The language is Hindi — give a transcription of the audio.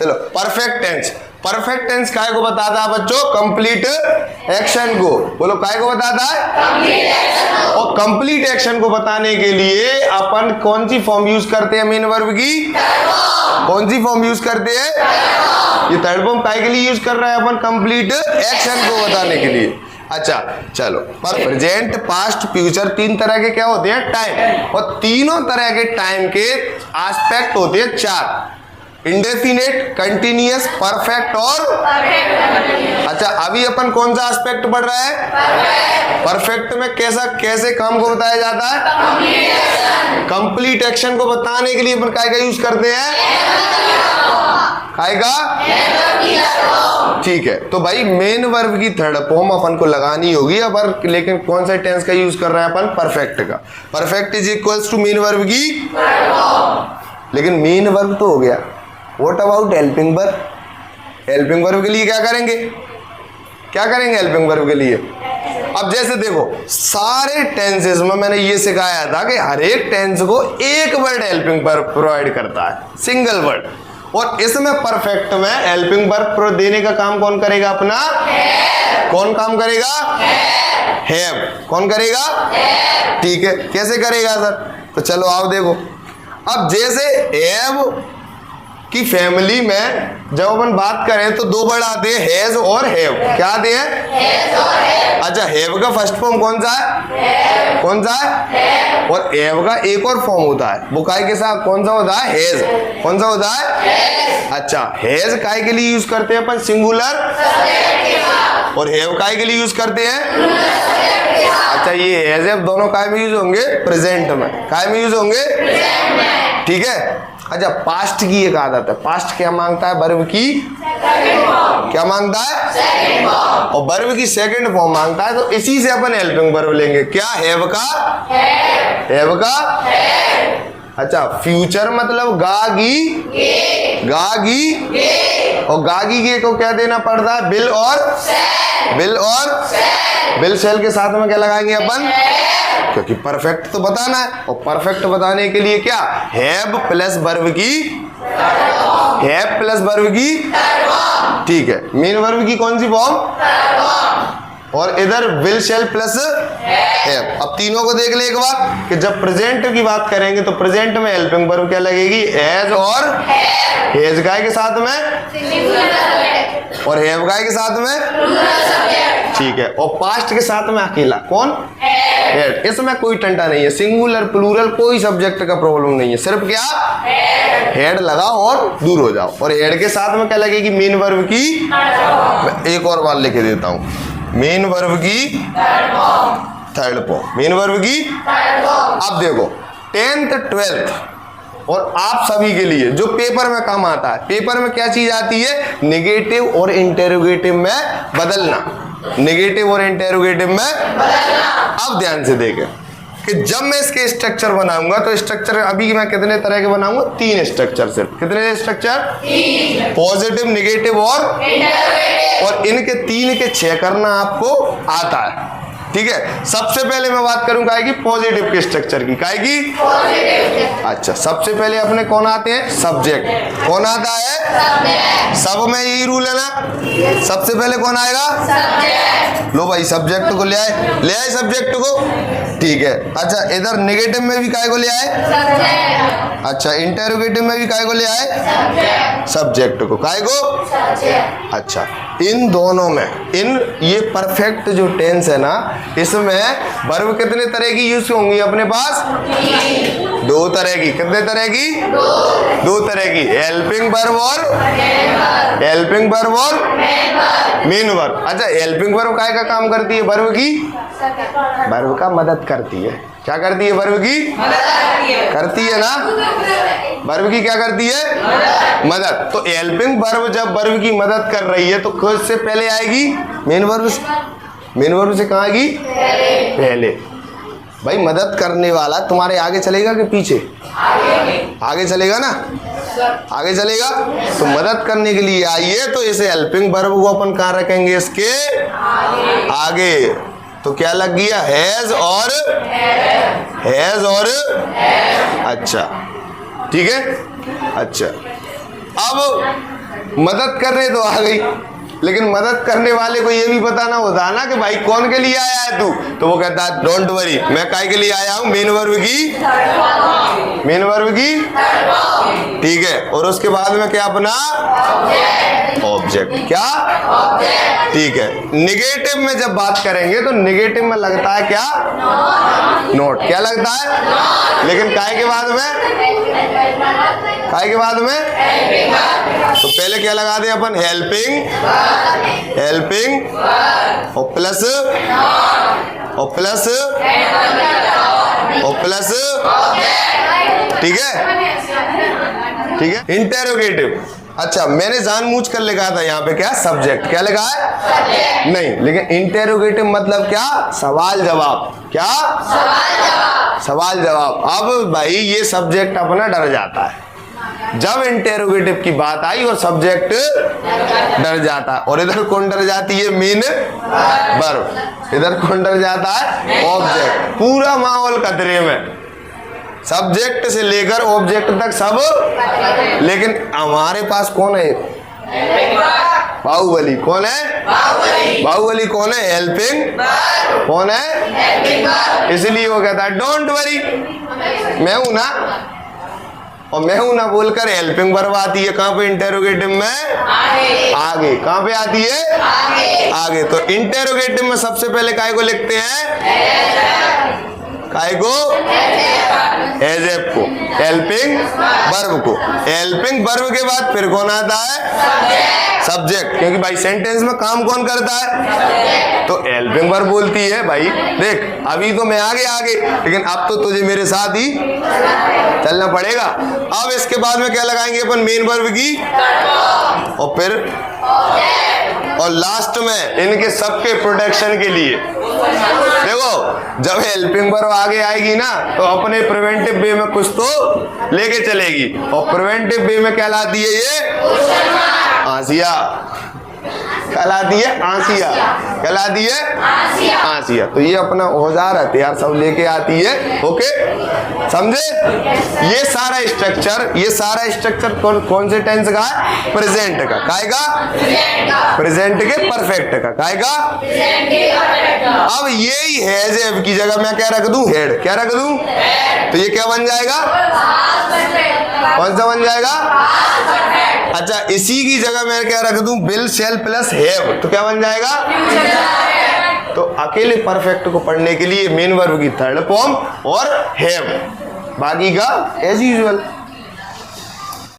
चलो परफेक्ट टेंस, परफेक्ट टेंस काय को बताता है बच्चों? कंप्लीट एक्शन को। बोलो काय को बताता है? कंप्लीट एक्शन को। और कंप्लीट एक्शन को बताने के लिए अपन कौन सी फॉर्म यूज करते हैं मेन वर्ब की? कौन सी फॉर्म यूज करते हैं? ये थर्ड फॉर्म काय के लिए यूज कर रहे हैं अपन? कंप्लीट एक्शन को बताने के लिए। अच्छा चलो, पर प्रेजेंट पास्ट फ्यूचर तीन तरह के क्या होते हैं? टाइम। और तीनों तरह के टाइम के एस्पेक्ट होते हैं चार, इंडेफिनेट, कंटिन्यूअस, परफेक्ट और अच्छा अभी अपन कौन सा एस्पेक्ट पढ़ रहा है? परफेक्ट में कैसे काम को बताया जाता है? कंप्लीट एक्शन को बताने के लिए अपन काय का यूज करते हैं? काय का? ठीक है, तो भाई मेन वर्ब की थर्ड फॉर्म अपन को लगानी होगी अब, लेकिन कौन सा टेंस का यूज कर रहे हैं अपन? परफेक्ट का। Perfect is equals to main verb की, लेकिन मेन वर्ब तो हो गया। What about helping verb? Helping verb के लिए क्या करेंगे? क्या करेंगे हेल्पिंग वर्ब के लिए? अब जैसे देखो सारे टेंसेस में मैंने ये सिखाया था कि हर एक टेंस को एक वर्ड हेल्पिंग वर्ब प्रोवाइड करता है, सिंगल वर्ड। और इसमें परफेक्ट में हेल्पिंग वर्ब देने का काम कौन करेगा अपना? कौन काम करेगा? हैव। कौन करेगा? ठीक है, कैसे करेगा सर? तो चलो आओ देखो, अब जैसे हैव की फैमिली में जब अपन बात करें तो दो वर्ड आते हैं, हैज और हैव। क्या आते हैं? अच्छा, हैव का फर्स्ट फॉर्म कौन सा है? कौन सा है? और हैव का एक और फॉर्म होता है, वो काय के साथ कौन सा होता है? हैज। कौन सा होता है? अच्छा, हैज काय के लिए यूज करते हैं अपन? सिंगुलर। और हैव काय के लिए यूज करते हैं? अच्छा, ये हैज हैव दोनों काय में यूज होंगे? प्रेजेंट में। काय में यूज होंगे? ठीक है। अच्छा, पास्ट की एक आदत है, पास्ट क्या मांगता है? वर्ब की क्या मांगता है? और वर्ब की सेकंड फॉर्म मांगता है, तो इसी से अपन हेल्पिंग वर्ब लेंगे। क्या? हैव का? हैव का? अच्छा, फ्यूचर मतलब गागी, गागी, और गागी के को क्या देना पड़ता है? बिल और बिल और बिल सेल के साथ में क्या लगाएंगे अपन? क्योंकि परफेक्ट तो बताना है, और परफेक्ट बताने के लिए क्या? हैव प्लस वर्ब की, हैव प्लस वर्ब की, ठीक है। मेन वर्ब की कौन सी फॉर्म? और इधर विल शेल प्लस हैव। अब तीनों को देख ले एक बार कि जब प्रेजेंट की बात करेंगे तो प्रेजेंट में हेल्पिंग वर्ब क्या लगेगी? हैज और हैज गाय के साथ में, और हैव गाय के साथ में, ठीक है। और पास्ट के साथ में अकेला कौन? हैड। इसमें कोई टंटा नहीं है, सिंगुलर प्लूरल कोई सब्जेक्ट का प्रॉब्लम नहीं है, सिर्फ क्या? हेड लगाओ और दूर हो जाओ। और हेड के साथ में क्या लगेगी? मेन वर्ब की, एक और बार लिख देता हूं, मेन वर्ब की थर्ड फॉर्म, मेन वर्ब की। अब देखो 10th 12th और आप सभी के लिए जो पेपर में काम आता है, पेपर में क्या चीज आती है? नेगेटिव और इंटेरोगेटिव में बदलना, नेगेटिव और इंटेरोगेटिव में बदलना। अब ध्यान से देखें कि जब मैं इसके स्ट्रक्चर बनाऊंगा तो स्ट्रक्चर अभी मैं कितने तरह के बनाऊंगा? 3 स्ट्रक्चर। सिर्फ कितने स्ट्रक्चर? 3। पॉजिटिव, नेगेटिव और इनके 3 के 6 करना आपको आता है, ठीक है। सबसे पहले मैं बात करूंगा कि पॉजिटिव के स्ट्रक्चर की, काय की? अच्छा, सबसे पहले अपने कौन आते हैं? सब्जेक्ट। कौन आता है? सब्जेक्ट। सब में यही रूल है ना, सबसे पहले कौन आएगा? सब्जेक्ट। लो भाई, सब्जेक्ट को ले आए सब्जेक्ट को, ठीक है। अच्छा, इधर नेगेटिव में भी काय को ले आए? सब्जेक्ट। अच्छा, इंटेरोगेटिव में भी काय को ले आए? सब्जेक्ट। सब्जेक्ट को, काय को? सब्जेक्ट। अच्छा, इन दोनों में ये परफेक्ट जो टेंस है ना, इसमें वर्ब कितने तरह की यूज होंगी अपने पास? 2 तरह की। कितने तरह की? 2 तरह की, हेल्पिंग वर्ब और हेल्पिंग वर्ब और मेन वर्ब। अच्छा, हेल्पिंग वर्ब काय का काम करती है? वर्ब की, वर्ब का मदद करती है। क्या करती है? वर्ब की करती है ना, वर्ब की क्या करती है? मदद। तो हेल्पिंग वर्ब जब वर्ब की मदद कर रही है तो किससे पहले आएगी? मेन वर्ब से। मेन वर्ब से कहाँ आएगी? पहले। भाई मदद करने वाला तुम्हारे आगे चलेगा कि पीछे? आगे चलेगा ना, आगे चलेगा। तो मदद करने के लिए आई है, तो इसे हेल्पिंग वर्ब को अपन कहाँ रखेंगे? इसके आगे। तो क्या लग गया? हैज और हैज और अच्छा, ठीक है। अच्छा, अब मदद करने तो आ गई, लेकिन मदद करने वाले को ये भी बताना होता है ना कि भाई कौन के लिए आया है तू, तो वो कहता है डोंट वरी, मैं काय के लिए आया हूं, मेन वर्ब की, ठीक है। और उसके बाद में क्या अपना ऑब्जेक्ट, क्या ठीक है। निगेटिव में जब बात करेंगे तो निगेटिव में लगता है क्या, नोट, क्या लगता है, लेकिन काय के बाद में तो पहले क्या लगा दें अपन, हेल्पिंग और प्लस ठीक है। इंटेरोगेटिव, अच्छा मैंने जानबूझ कर लिखा था यहाँ पे क्या, सब्जेक्ट, क्या लिखा है नहीं, लेकिन इंटेरोगेटिव मतलब क्या, सवाल जवाब, क्या सवाल जवाब। अब भाई ये सब्जेक्ट अपना डर जाता है जब इंटेरोगेटिव की बात आई और सब्जेक्ट डर जाता है, और इधर कौन डर जाती है, मेन वर्ब, इधर कौन डर जाता है, ऑब्जेक्ट। पूरा माहौल खतरे में, सब्जेक्ट से लेकर ऑब्जेक्ट तक सब, लेकिन हमारे पास कौन है, बाहुबली, कौन है, बाहुबली कौन है, हेल्पिंग, कौन है, इसलिए वो कहता है डोंट वरी, मैं हूं ना, और मैं हूं ना बोलकर हेल्पिंग वर्ब आती है कहां पे, इंटेरोगेटिव में आगे, कहां पे आती है, आगे। तो इंटेरोगेटिव में सबसे पहले काय को लिखते हैं, काय को, एजेब को, हेल्पिंग वर्ब को। हेल्पिंग वर्ब के बाद फिर कौन आता है, सब्जेक्ट, क्योंकि भाई सेंटेंस में काम कौन करता है, तो हेल्पिंग वर्ब बोलती है भाई देख अभी तो मैं आगे, लेकिन अब तो तुझे मेरे साथ ही चलना पड़ेगा। अब इसके बाद में क्या लगाएंगे अपन, मेन वर्ब की, और फिर और लास्ट में इनके सबके प्रोटेक्शन के लिए देखो, जब हेल्पिंग वर्ब आगे आएगी ना तो अपने प्रिवेंटिव वे में कुछ तो लेके चलेगी, और प्रिवेंटिव वे में क्या लाती है ये, आसिया, कहलाती है आसिया, कहलाती है आसिया। तो ये अपना औजार हथियार सब लेके आती है, ओके समझे। ये सारा स्ट्रक्चर कौन से टेंस का है, प्रेजेंट का, काय का, प्रेजेंट के परफेक्ट का, काय का। अब यही हैज की जगह मैं क्या रख दूं, हेड, क्या रख दूं, तो ये क्या बन जाएगा, कौन सा बन जाएगा, अच्छा इसी की जगह मैं क्या रख दूं, विल शैल प्लस हैव, तो क्या बन जाएगा, तो अकेले परफेक्ट को पढ़ने के लिए मेन वर्ब की थर्ड फॉर्म और हैव, बाकी का एज यूजुअल।